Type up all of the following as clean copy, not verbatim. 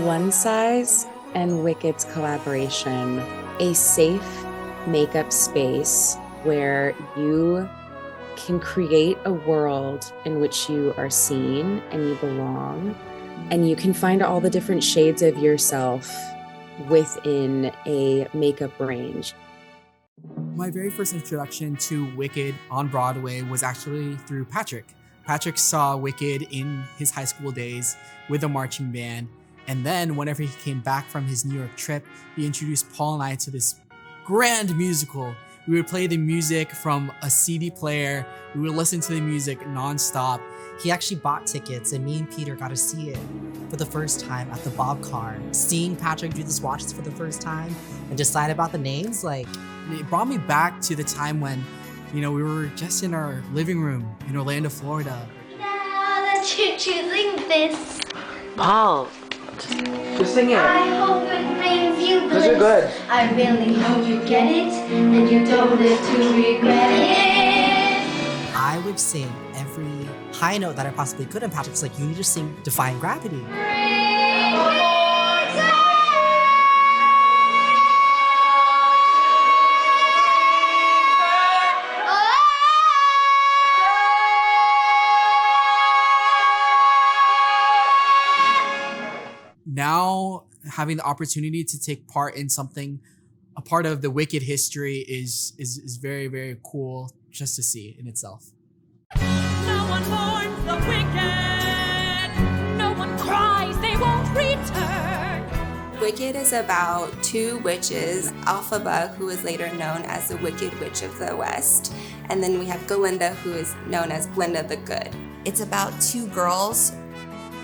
One Size and Wicked's collaboration, a safe makeup space where you can create a world in which you are seen and you belong, and you can find all the different shades of yourself within a makeup range. My very first introduction to Wicked on Broadway was actually through Patrick. Patrick saw Wicked in his high school days with a marching band. And then whenever he came back from his New York trip, he introduced Paul and I to this grand musical. We would play the music from a CD player. We would listen to the music nonstop. He actually bought tickets and me and Peter got to see it for the first time at the Bob Car. Seeing Patrick do the swatches for the first time and decide about the names, like, it brought me back to the time when, we were just in our living room in Orlando, Florida. Now that you're choosing this, Paul, just sing it. I hope it brings you bliss. Those are good. I really hope you get it, and you don't live to regret it. I would sing every high note that I possibly could, and Patrick's like, you need to sing Defying Gravity. Now, having the opportunity to take part in something, a part of the Wicked history is very, very cool just to see in itself. No one mourns the wicked. No one cries, they won't return. Wicked is about two witches, Elphaba, who is later known as the Wicked Witch of the West, and then we have Glinda, who is known as Glinda the Good. It's about two girls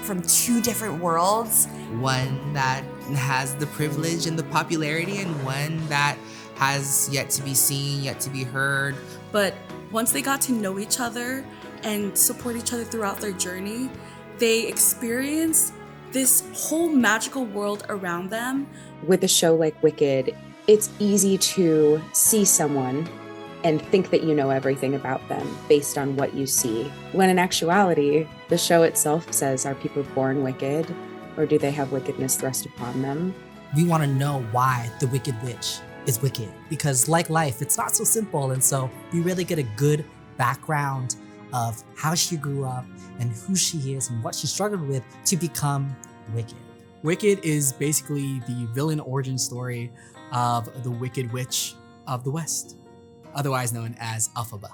from two different worlds. One that has the privilege and the popularity, and one that has yet to be seen, yet to be heard. But once they got to know each other and support each other throughout their journey, they experienced this whole magical world around them. With a show like Wicked, it's easy to see someone and think that you know everything about them based on what you see. When in actuality, the show itself says, are people born wicked, or do they have wickedness thrust upon them? We want to know why the Wicked Witch is wicked, because like life, it's not so simple, and so we really get a good background of how she grew up and who she is and what she struggled with to become wicked. Wicked is basically the villain origin story of the Wicked Witch of the West, otherwise known as Elphaba.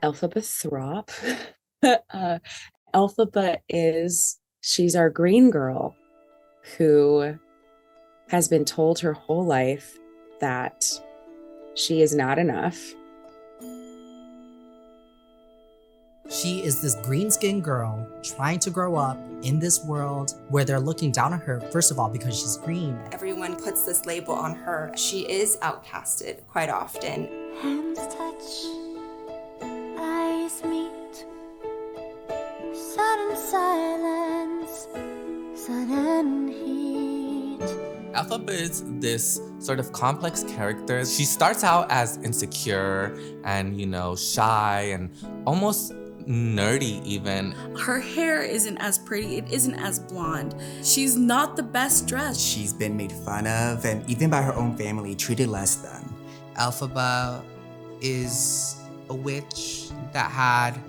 Elphaba Throp. Elphaba she's our green girl who has been told her whole life that she is not enough. She is this green-skinned girl trying to grow up in this world where they're looking down on her, first of all, because she's green. Everyone puts this label on her. She is outcasted quite often. Hands touch, eyes meet, sudden silence, sudden heat. Elphaba is this sort of complex character. She starts out as insecure and, shy and almost nerdy even. Her hair isn't as pretty, it isn't as blonde. She's not the best dressed. She's been made fun of and even by her own family treated less than. Elphaba is a witch that had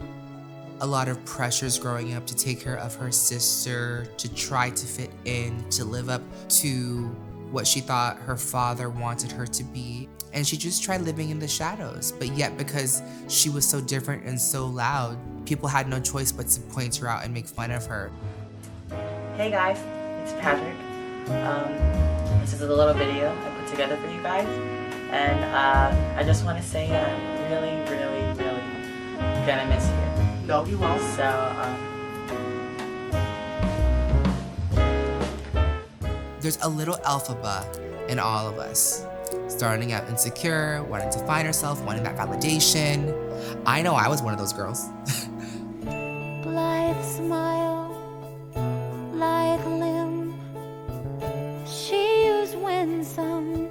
a lot of pressures growing up to take care of her sister, to try to fit in, to live up to what she thought her father wanted her to be. And she just tried living in the shadows. But yet, because she was so different and so loud, people had no choice but to point her out and make fun of her. Hey guys, it's Patrick. This is a little video I put together for you guys. And I just want to say that I'm really, really, really gonna miss you. No, you won't. So, There's a little Elphaba in all of us. Starting out insecure, wanting to find herself, wanting that validation. I know I was one of those girls. Blithe smile, lithe limb. She wins some,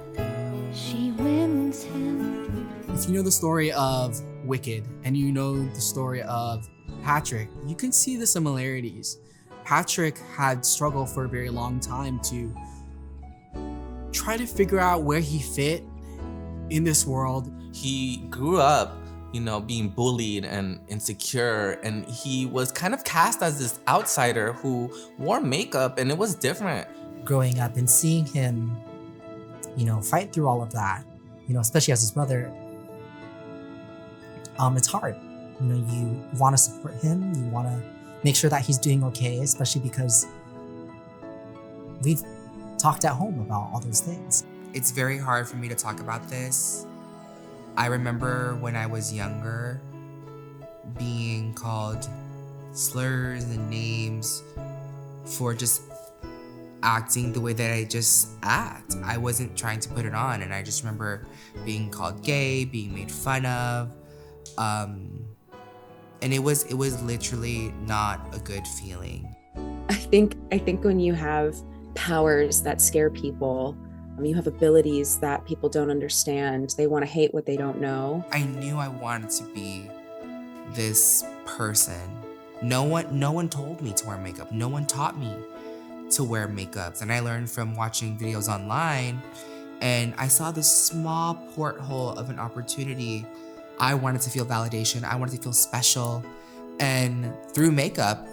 she wins him. If you know the story of Wicked and you know the story of Patrick, you can see the similarities. Patrick had struggled for a very long time to try to figure out where he fit in this world. He grew up, you know, being bullied and insecure, and he was kind of cast as this outsider who wore makeup, and it was different. Growing up and seeing him, you know, fight through all of that, you know, especially as his brother, it's hard. You know, you want to support him, you want to make sure that he's doing okay, especially because we've talked at home about all those things. It's very hard for me to talk about this. I remember when I was younger being called slurs and names for just acting the way that I just act. I wasn't trying to put it on, and I just remember being called gay, being made fun of, and it was literally not a good feeling. I think when you have powers that scare people, you have abilities that people don't understand, they want to hate what they don't know. I knew I wanted to be this person. No one told me to wear makeup. No one taught me to wear makeup. And I learned from watching videos online, and I saw this small porthole of an opportunity. I wanted to feel validation. I wanted to feel special. And through makeup,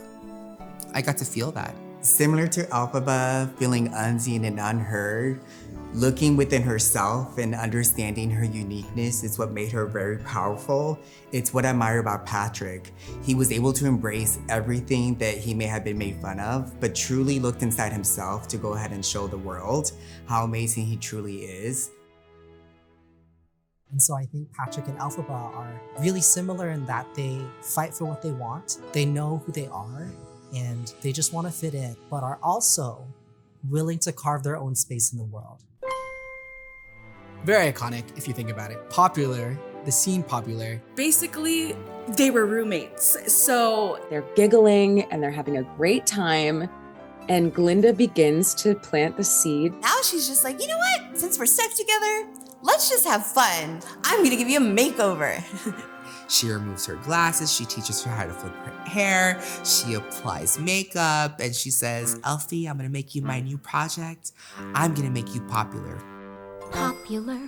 I got to feel that. Similar to Elphaba, feeling unseen and unheard, looking within herself and understanding her uniqueness is what made her very powerful. It's what I admire about Patrick. He was able to embrace everything that he may have been made fun of, but truly looked inside himself to go ahead and show the world how amazing he truly is. And so I think Patrick and Elphaba are really similar in that they fight for what they want. They know who they are, and they just want to fit in, but are also willing to carve their own space in the world. Very iconic if you think about it. Popular, the scene popular. Basically, they were roommates, so they're giggling and they're having a great time, and Glinda begins to plant the seed. Now she's just like, you know what? Since we're stuck together, let's just have fun. I'm gonna give you a makeover. She removes her glasses, she teaches her how to flip her hair, she applies makeup, and she says, Elfie, I'm gonna make you my new project. I'm gonna make you popular. Popular,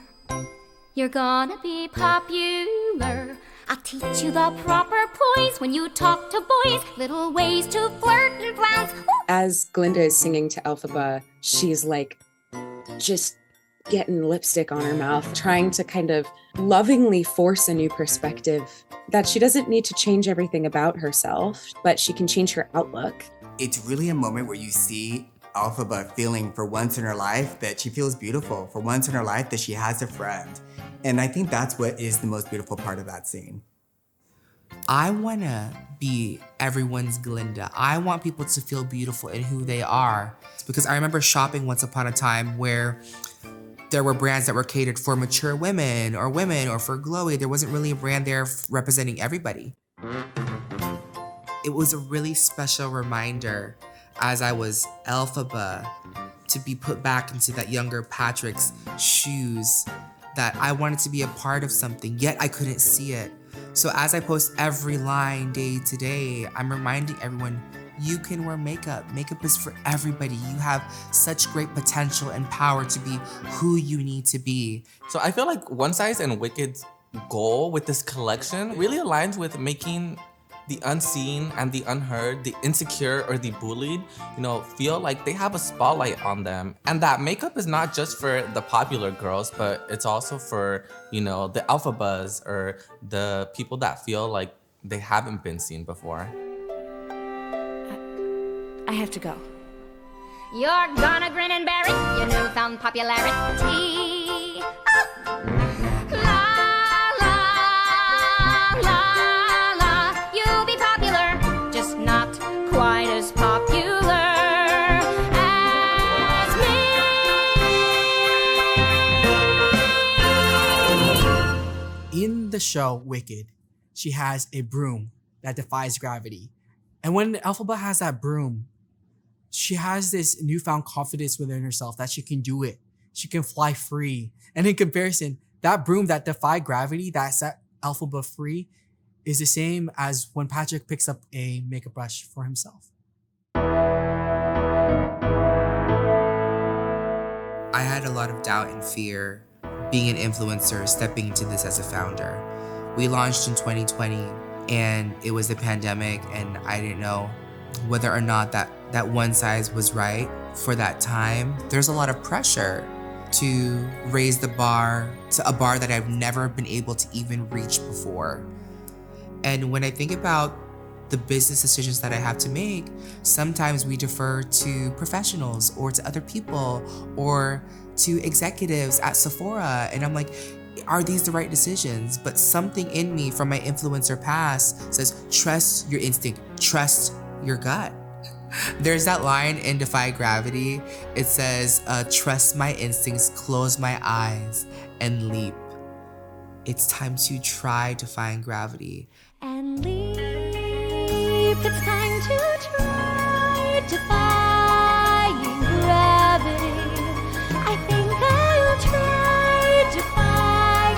you're gonna be popular. I'll teach you the proper poise when you talk to boys, little ways to flirt and glance. As Glinda is singing to Elphaba, she's like just getting lipstick on her mouth, trying to kind of lovingly force a new perspective that she doesn't need to change everything about herself, but she can change her outlook. It's really a moment where you see Elphaba feeling for once in her life that she feels beautiful, for once in her life that she has a friend. And I think that's what is the most beautiful part of that scene. I wanna be everyone's Glinda. I want people to feel beautiful in who they are. Because I remember shopping once upon a time where there were brands that were catered for mature women or for glowy. There wasn't really a brand there representing everybody. It was a really special reminder as I was Elphaba to be put back into that younger Patrick's shoes, that I wanted to be a part of something, yet I couldn't see it. So as I post every line day to day, I'm reminding everyone, you can wear makeup. Makeup is for everybody. You have such great potential and power to be who you need to be. So I feel like One Size and Wicked's goal with this collection really aligns with making the unseen and the unheard, the insecure or the bullied, feel like they have a spotlight on them. And that makeup is not just for the popular girls, but it's also for, the Elphabas or the people that feel like they haven't been seen before. I have to go. You're gonna grin and bear it, your newfound popularity. You'll be popular, just not quite as popular as me. In the show Wicked, she has a broom that defies gravity. And when Elphaba has that broom, she has this newfound confidence within herself that she can do it. She can fly free. And in comparison, that broom that defied gravity, that Elphaba free is the same as when Patrick picks up a makeup brush for himself. I had a lot of doubt and fear being an influencer, stepping into this as a founder. We launched in 2020 and it was the pandemic, and I didn't know whether or not that one size was right for that time. There's a lot of pressure to raise the bar to a bar that I've never been able to even reach before. And when I think about the business decisions that I have to make, sometimes we defer to professionals or to other people or to executives at Sephora. And I'm like, are these the right decisions? But something in me from my influencer past says, trust your instinct, trust your gut. There's that line in Defy Gravity. It says, trust my instincts, close my eyes, and leap. It's time to try defying gravity. And leap, it's time to try defying gravity. I think I'll try defying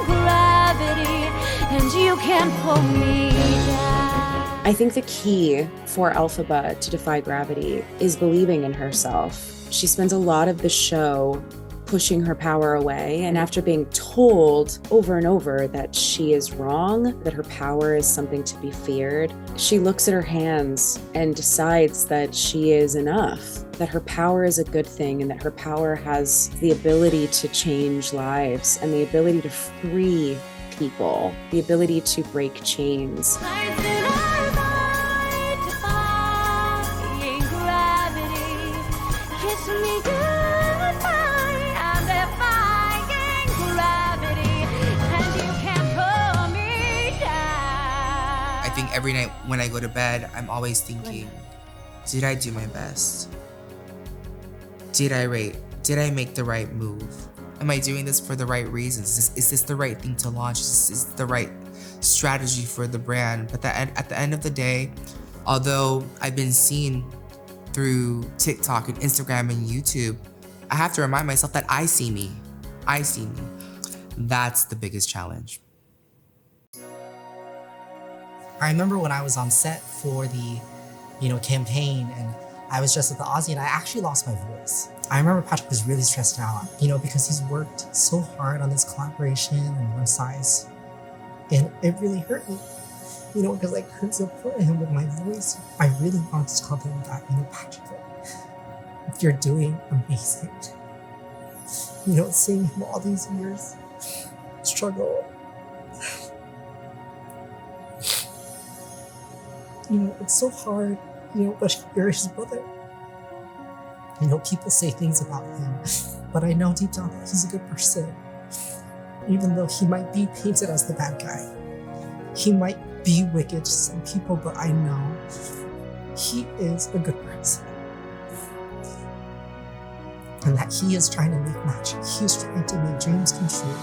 gravity, and you can't pull me down. I think the key for Elphaba to defy gravity is believing in herself. She spends a lot of the show pushing her power away, and after being told over and over that she is wrong, that her power is something to be feared, she looks at her hands and decides that she is enough, that her power is a good thing, and that her power has the ability to change lives and the ability to free people, the ability to break chains. I think every night when I go to bed, I'm always thinking, did I do my best? Did I make the right move? Am I doing this for the right reasons? Is this the right thing to launch? Is this the right strategy for the brand? But at the end of the day, although I've been seen through TikTok and Instagram and YouTube, I have to remind myself that I see me. I see me. That's the biggest challenge. I remember when I was on set for the, campaign, and I was dressed as the Aussie, and I actually lost my voice. I remember Patrick was really stressed out, because he's worked so hard on this collaboration and one size, and it really hurt me, because I couldn't support him with my voice. I really wanted to tell him that, Patrick, you're doing amazing. Seeing him all these years struggle. It's so hard, but you're his brother. People say things about him, but I know deep down that he's a good person. Even though he might be painted as the bad guy, he might be wicked to some people, but I know he is a good person. And that he is trying to make magic. He is trying to make dreams come true.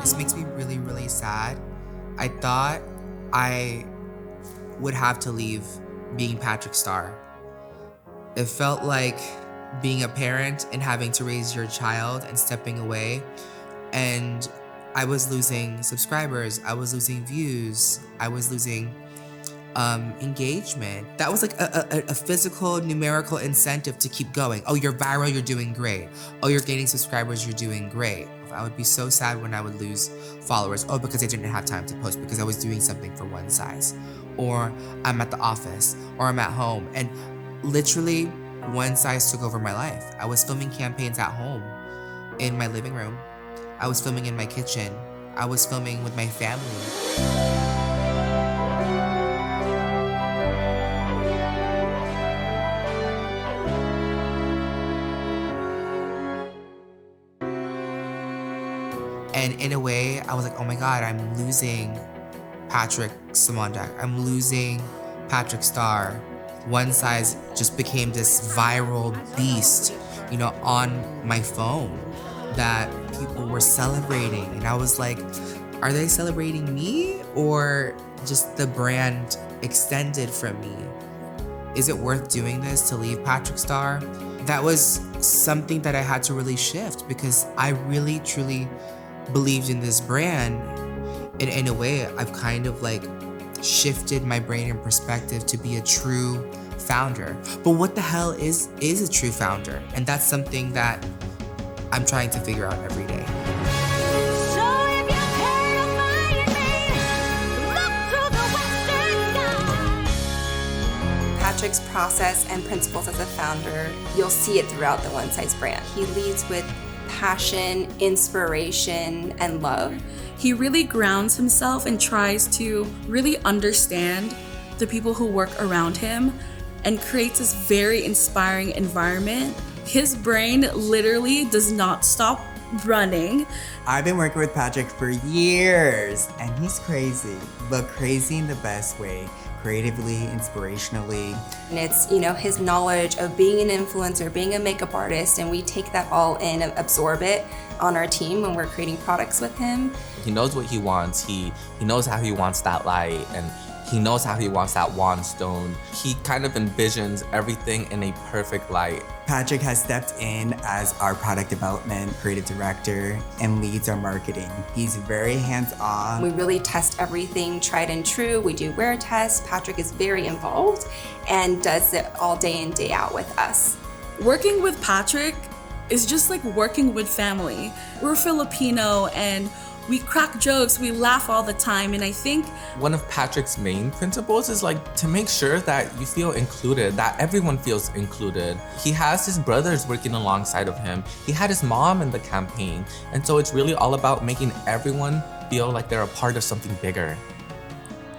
This makes me really, really sad. I thought I would have to leave being PatrickStarrr. It felt like being a parent and having to raise your child and stepping away. And I was losing subscribers, I was losing views, I was losing engagement. That was like a physical, numerical incentive to keep going. Oh, you're viral, you're doing great. Oh, you're gaining subscribers, you're doing great. I would be so sad when I would lose followers. Oh, because I didn't have time to post because I was doing something for one size. Or I'm at the office, or I'm at home. And literally, one size took over my life. I was filming campaigns at home, in my living room. I was filming in my kitchen. I was filming with my family. And in a way, I was like, oh my God, I'm losing Simondac. I'm losing PatrickStarrr. One size just became this viral beast, on my phone. that people were celebrating. And I was like, are they celebrating me or just the brand extended from me? Is it worth doing this to leave PatrickStarrr? That was something that I had to really shift because I really truly believed in this brand. And in a way, I've kind of like shifted my brain and perspective to be a true founder. But what the hell is a true founder? And that's something that I'm trying to figure out every day. Patrick's process and principles as a founder, you'll see it throughout the One Size brand. He leads with passion, inspiration, and love. He really grounds himself and tries to really understand the people who work around him and creates this very inspiring environment. His brain literally does not stop running. I've been working with Patrick for years, and he's crazy, but crazy in the best way. Creatively, inspirationally. And it's, you know, his knowledge of being an influencer, being a makeup artist, and we take that all in and absorb it on our team when we're creating products with him. He knows what he wants. He knows how he wants that light, and he knows how he wants that wand stone. He kind of envisions everything in a perfect light. Patrick has stepped in as our product development creative director and leads our marketing. He's very hands-on. We really test everything tried and true. We do wear tests. Patrick is very involved and does it all day in, day out with us. Working with Patrick is just like working with family. We're Filipino and we crack jokes, we laugh all the time, and I think one of Patrick's main principles is like to make sure that you feel included, that everyone feels included. He has his brothers working alongside of him. He had his mom in the campaign. And so it's really all about making everyone feel like they're a part of something bigger.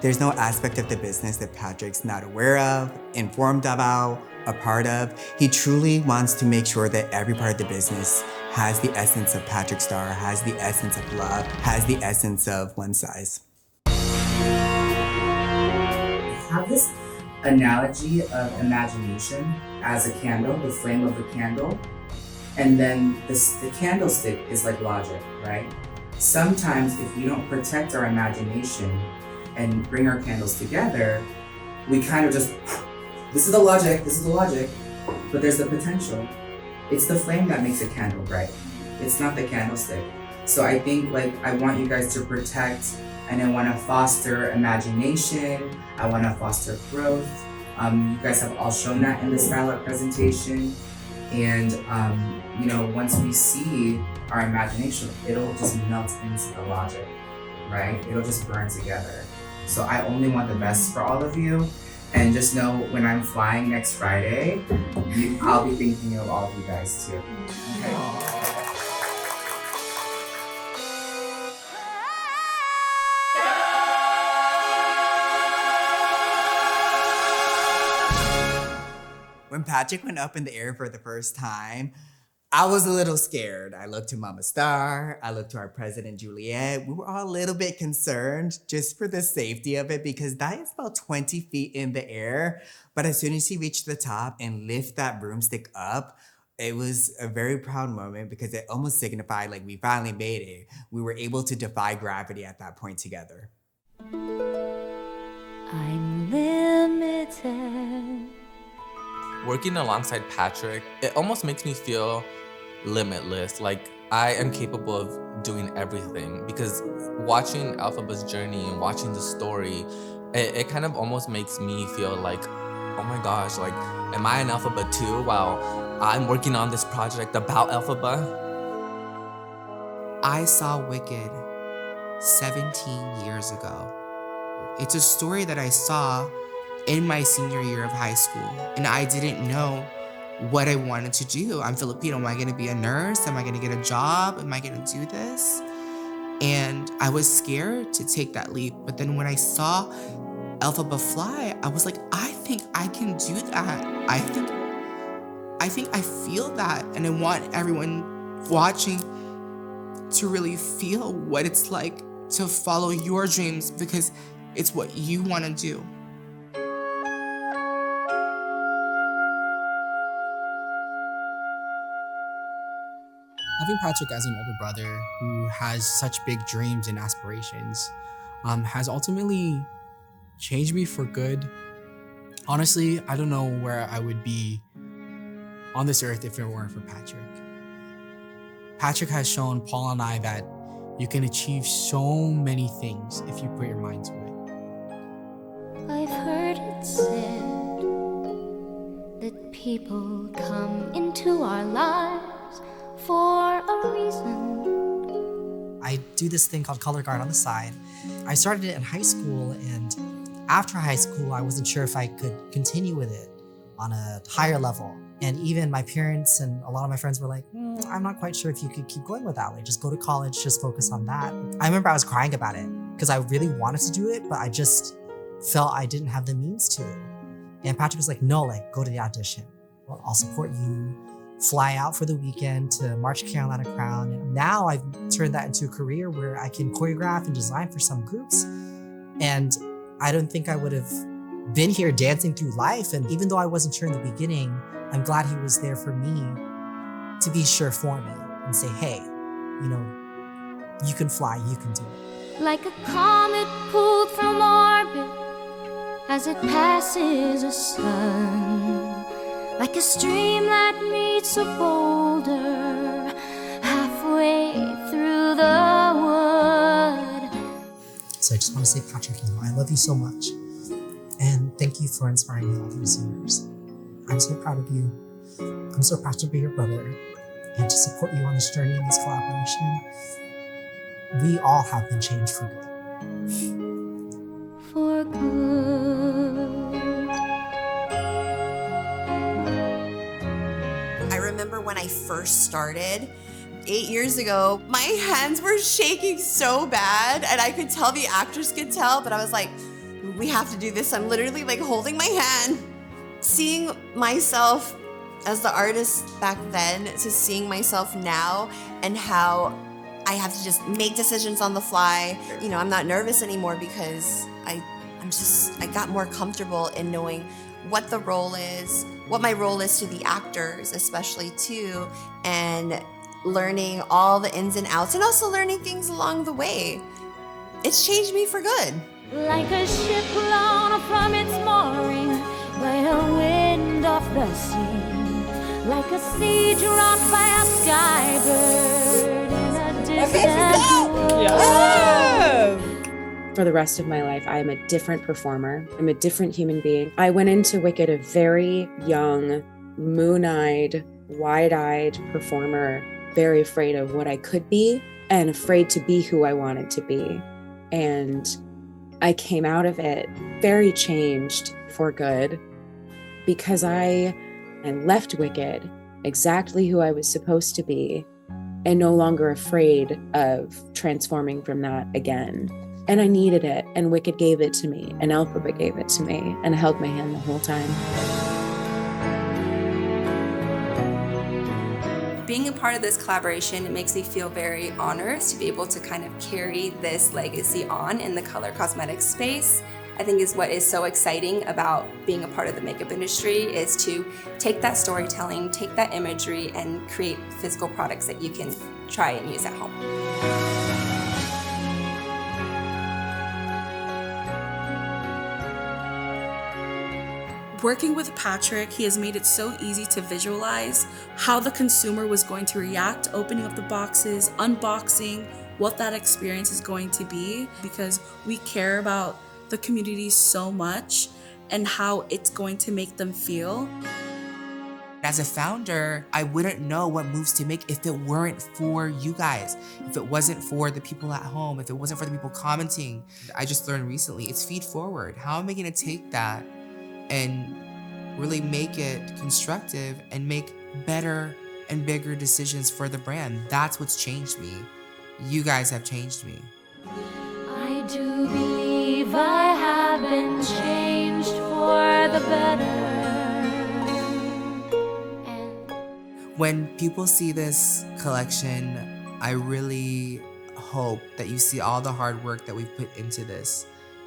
There's no aspect of the business that Patrick's not aware of, informed about, a part of. He truly wants to make sure that every part of the business has the essence of PatrickStarrr, has the essence of love, has the essence of One Size. I have this analogy of imagination as a candle, the flame of the candle, and then the candlestick is like logic, right? Sometimes if we don't protect our imagination and bring our candles together, we kind of just, this is the logic, but there's the potential. It's the flame that makes a candle bright. It's not the candlestick. So I think I want you guys to protect and I want to foster imagination. I want to foster growth. You guys have all shown that in the Style Up presentation. And once we see our imagination, it'll just melt into the logic, right? It'll just burn together. So I only want the best for all of you. And just know when I'm flying next Friday, I'll be thinking of all of you guys too. Okay? When Patrick went up in the air for the first time, I was a little scared. I looked to Mama Starrr, I looked to our president, Juliet. We were all a little bit concerned just for the safety of it because that is about 20 feet in the air. But as soon as he reached the top and lift that broomstick up, it was a very proud moment because it almost signified like we finally made it. We were able to defy gravity at that point together. I'm limited. Working alongside Patrick, it almost makes me feel limitless. Like I am capable of doing everything because watching Elphaba's journey and watching the story, it kind of almost makes me feel like, oh my gosh, like, am I an Elphaba too while I'm working on this project about Elphaba? I saw Wicked 17 years ago. It's a story that I saw in my senior year of high school, and I didn't know what I wanted to do. I'm Filipino. Am I gonna be a nurse? Am I gonna get a job? Am I gonna do this? And I was scared to take that leap. But then when I saw Elphaba fly, I was like, I think I can do that. I think I feel that. And I want everyone watching to really feel what it's like to follow your dreams because it's what you want to do. Having Patrick as an older brother who has such big dreams and aspirations has ultimately changed me for good. Honestly, I don't know where I would be on this earth if it weren't for Patrick. Patrick has shown Paul and I that you can achieve so many things if you put your mind to it. I've heard it said that people come into our lives for a reason. I do this thing called color guard on the side. I started it in high school, and after high school, I wasn't sure if I could continue with it on a higher level. And even my parents and a lot of my friends were like, I'm not quite sure if you could keep going with that. Like, just go to college, just focus on that. I remember I was crying about it because I really wanted to do it, but I just felt I didn't have the means to. And Patrick was like, no, like, go to the audition. Well, I'll support you. Fly out for the weekend to March Carolina Crown. And now I've turned that into a career where I can choreograph and design for some groups. And I don't think I would have been here dancing through life. And even though I wasn't sure in the beginning, I'm glad he was there for me to be sure for me and say, hey, you know, you can fly, you can do it. Like a comet pulled from orbit as it passes a sun, like a stream that meets a boulder halfway through the wood. So I just want to say, Patrick, you know, I love you so much. And thank you for inspiring me all these years. I'm so proud of you. I'm so proud to be your brother and to support you on this journey in this collaboration. We all have been changed for good. For good. I remember when I first started 8 years ago, my hands were shaking so bad, and I could tell the actors could tell, but I was like, we have to do this. I'm literally like holding my hand. Seeing myself as the artist back then to seeing myself now and how I have to just make decisions on the fly. You know, I'm not nervous anymore because I got more comfortable in knowing what the role is, what my role is to the actors, especially too, and learning all the ins and outs and also learning things along the way. It's changed me for good. Like a ship blown from its mooring by a wind off the sea, like a seed dropped by a skybird in a distant world. For the rest of my life, I am a different performer. I'm a different human being. I went into Wicked a very young, moon-eyed, wide-eyed performer, very afraid of what I could be and afraid to be who I wanted to be. And I came out of it very changed for good because I left Wicked exactly who I was supposed to be and no longer afraid of transforming from that again. And I needed it, and Wicked gave it to me, and Elphaba gave it to me, and held my hand the whole time. Being a part of this collaboration, it makes me feel very honored to be able to kind of carry this legacy on in the color cosmetics space. I think is what is so exciting about being a part of the makeup industry is to take that storytelling, take that imagery, and create physical products that you can try and use at home. Working with Patrick, he has made it so easy to visualize how the consumer was going to react, opening up the boxes, unboxing, what that experience is going to be, because we care about the community so much and how it's going to make them feel. As a founder, I wouldn't know what moves to make if it weren't for you guys, if it wasn't for the people at home, if it wasn't for the people commenting. I just learned recently, it's feed forward. How am I gonna take that and really make it constructive and make better and bigger decisions for the brand? That's what's changed me. You guys have changed me. I do believe I have been changed for the better. When people see this collection, I really hope that you see all the hard work that we've put into this.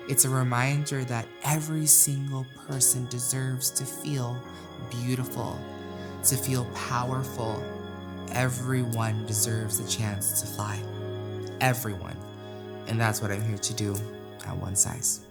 It's a reminder that every single person deserves to feel beautiful, to feel powerful, everyone deserves a chance to fly. Everyone. And that's what I'm here to do at One Size.